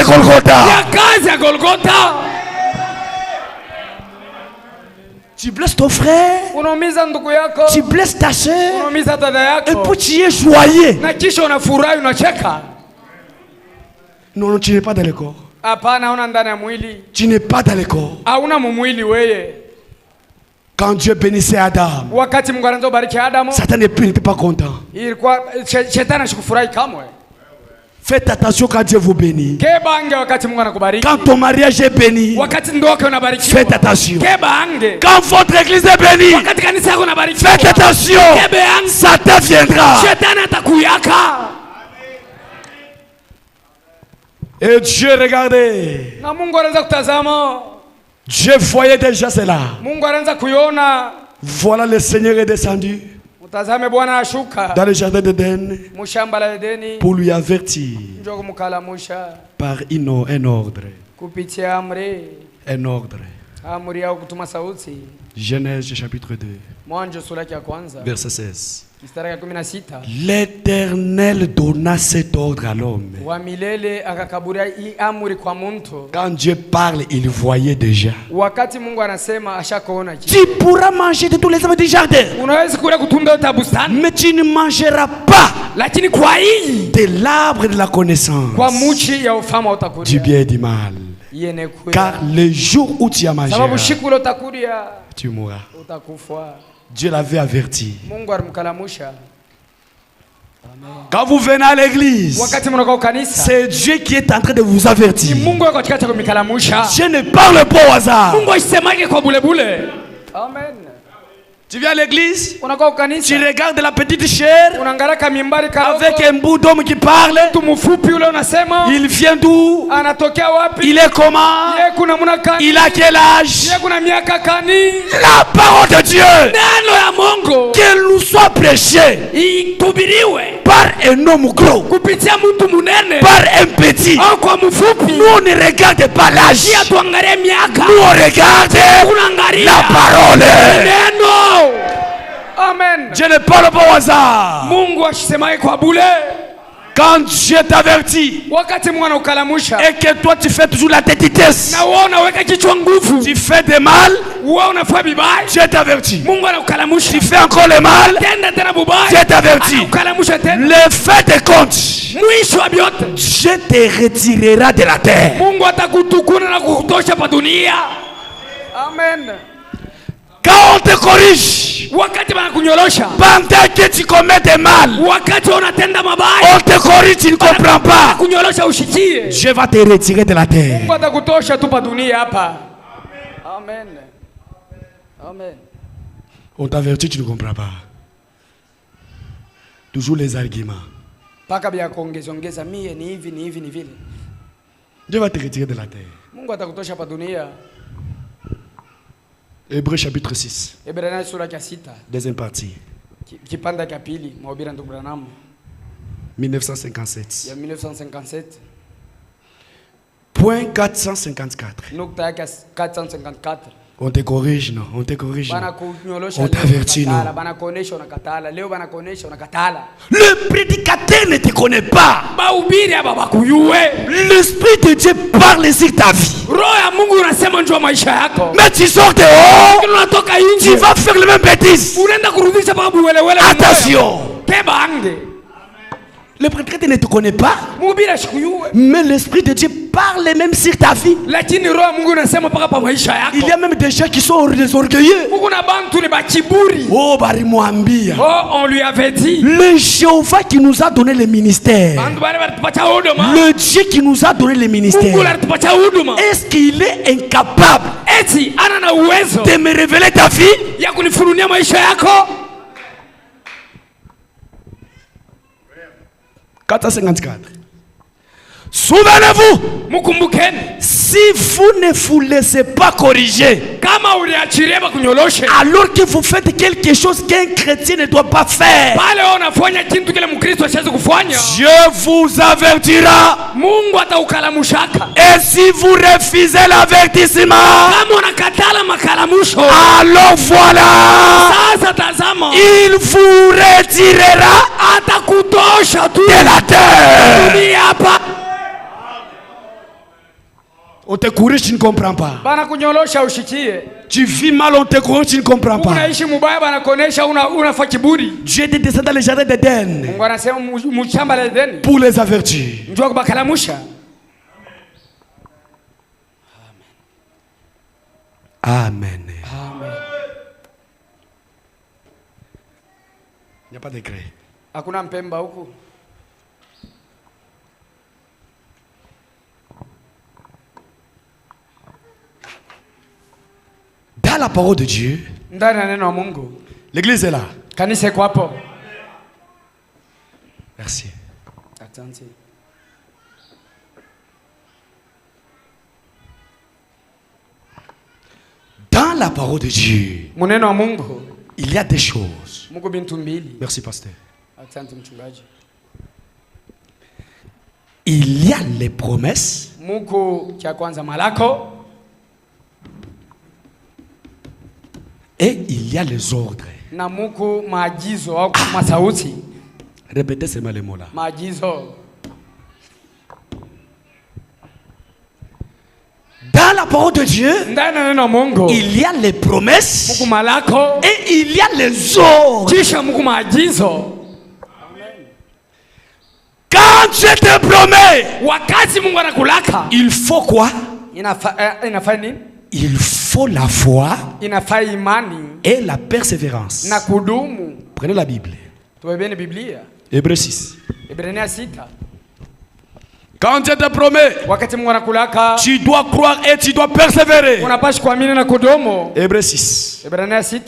de Golgotha. Tu blesses ton frère, tu blesses ta soeur, et puis tu es joyeux. Non, tu n'es pas dans le corps. Tu n'es pas dans le corps. Quand Dieu bénissait Adam, Satan n'était pas content. Faites attention quand Dieu vous bénit. Quand ton mariage est béni, faites attention. Quand votre église est bénie, faites attention. Satan viendra. Et Dieu regardait. Dieu voyait déjà cela. Voilà, le Seigneur est descendu dans le jardin d'Éden pour lui avertir par un ordre. Un ordre. Genèse chapitre 2, verset 16. L'Éternel donna cet ordre à l'homme. Quand Dieu parle, il voyait déjà. Tu pourras manger de tous les arbres du jardin, mais tu ne mangeras pas de l'arbre de la connaissance du bien et du mal. Car le jour où tu as mangé, tu mourras. Dieu l'avait averti. Quand vous venez à l'église, c'est Dieu qui est en train de vous avertir. Dieu ne parle pas au hasard. Amen. Tu viens à l'église, tu regardes la petite chair avec un bout d'homme qui parle. Il vient d'où? Il est comment? Il a quel âge? La parole de Dieu, qu'elle nous soit prêchée par un homme gros, par un petit. Nous on ne regarde pas l'âge, nous on regarde la parole. Amen. Dieu ne parle pas au hasard. Quand Dieu t'avertit et que toi tu fais toujours la tête-tête, tu fais des mal, Dieu t'avertit. Tu fais encore le mal, Dieu t'avertit. Le fait de compte, Dieu te retirera de la terre. Amen. Quand on te corrige, pendant que tu commets des mal, on te corrige, tu ne comprends pas. Dieu va te retirer de la terre. Amen. Amen. On t'avertit, tu ne comprends pas. Toujours les arguments. Dieu va te retirer de la terre. Hébreux chapitre 6. Deuxième partie. 1957. Point 454. On te corrige, non? On te corrige. On t'avertit, non? Le prédicateur ne te connaît pas. L'Esprit de Dieu parle sur ta vie. Mais tu sors dehors, tu vas faire le même bêtise. Attention. Le prédicateur ne te connaît pas, mais l'Esprit de Dieu parle même sur ta vie. Il y a même des gens qui sont des orgueilleux. Oh, on lui avait dit. Le Jéhovah qui nous a donné le ministère, le Dieu qui nous a donné le ministère, est-ce qu'il est incapable de me révéler ta vie? 454. Souvenez-vous, si vous ne vous laissez pas corriger, alors que vous faites quelque chose qu'un chrétien ne doit pas faire, Dieu vous avertira. Et si vous refusez l'avertissement, alors voilà, il vous retirera de la terre. On te corrige, tu ne comprends pas. banakunyolosha ushikie. Tu vis mal, on te corrige, tu ne comprends pas. Unaishi mubaya banakuonesha unafa kiburi. Dieu te descend dans le jardin d'Éden Mungu anasema mshamba la Edeni pour les avertir. njoo kubakalamusha. Amen. Amen. Il n'y a pas de gré. Hakuna mpemba huku. Dans la parole de Dieu, Ndani ya neno la Mungu. l'église est là. Kanisa iko hapo. Merci. Asante. Dans la parole de Dieu, Muneno wa Mungu. il y a des choses. Mungu bintu mbili. Merci, pasteur. Asante mchungaji. Il y a les promesses Mungu cha kwanza malako et il y a les ordres. na Mungu maagizo au masauti. Répétez seulement les mots là. Maagizo. Dans la parole de Dieu, Ndani ya neno la Mungu. il y a les promesses Mungu malako et il y a les ordres. kisha Mungu maagizo. Quand Dieu te promet, Wakati Mungu anakulaka il faut quoi? inafaa nini? Il faut la foi Inafaa imani et la persévérance. na kudumu. Prenez la Bible. Tubebeni Biblia. Hébreux 6. Ibrania 6. Quand Dieu te promet, Wakati Mungu anakulaka tu dois croire et tu dois persévérer. unapaswa kuamini na kudumu. Hébreux 6, Ibrania 6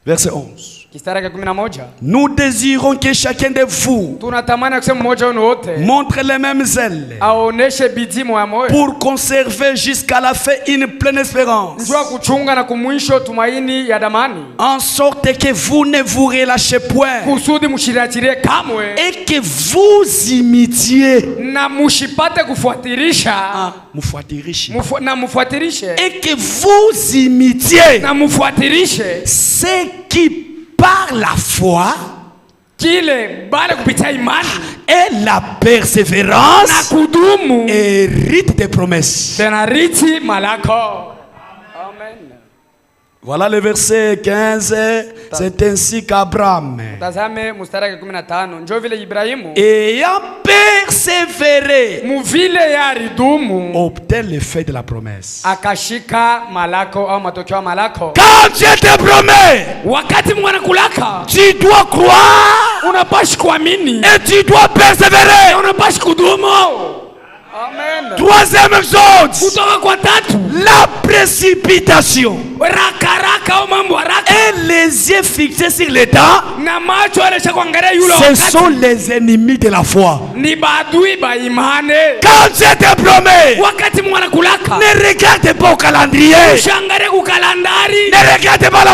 verset 11. kistari cha 11. Nous désirons que chacun de vous Tunatamani kusema mmoja wenu wote montre les mêmes zèles aoneshe bidii moyo moyo pour conserver jusqu'à la fin une pleine espérance. njua kuchunga na kumwisho tumaini ya damani, En sorte que vous ne vous relâchez point kusudi mshiriachirie kamwe et que vous imitiez. na mushipate kufuatirisha na mufuatirishe Et que vous imitiez na mufuatirishe ce qui par la foi kile bale kupitia imani et la na persévérance kudumu hérite des promesses. benariti malako. Amen. Voilà le verset 15. C'est ainsi qu'Abraham, Tazame mstari wa 15, njoo vile Ibrahimu ayant persévéré, muvile yaridumu obtint l'effet de la promesse. akashika malako au matokeo malako. Quand Dieu te promet, Wakati Mungu anakulaka tu dois croire unapashi kuamini et tu dois persévérer. na unapashi kudumu. Amen. Troisième chose, Kutoka kwa tatu, la précipitation raka au mambo haraka et les yeux fixés sur le temps, na macho yalesha kuangalia yule ce wakati sont les ennemis de la foi. ni badui ba imani. Quand Dieu te promet, Wakati Mungu anakulaka ne regarde pas au calendrier, ushangalie kukalandari, ne regarde pas la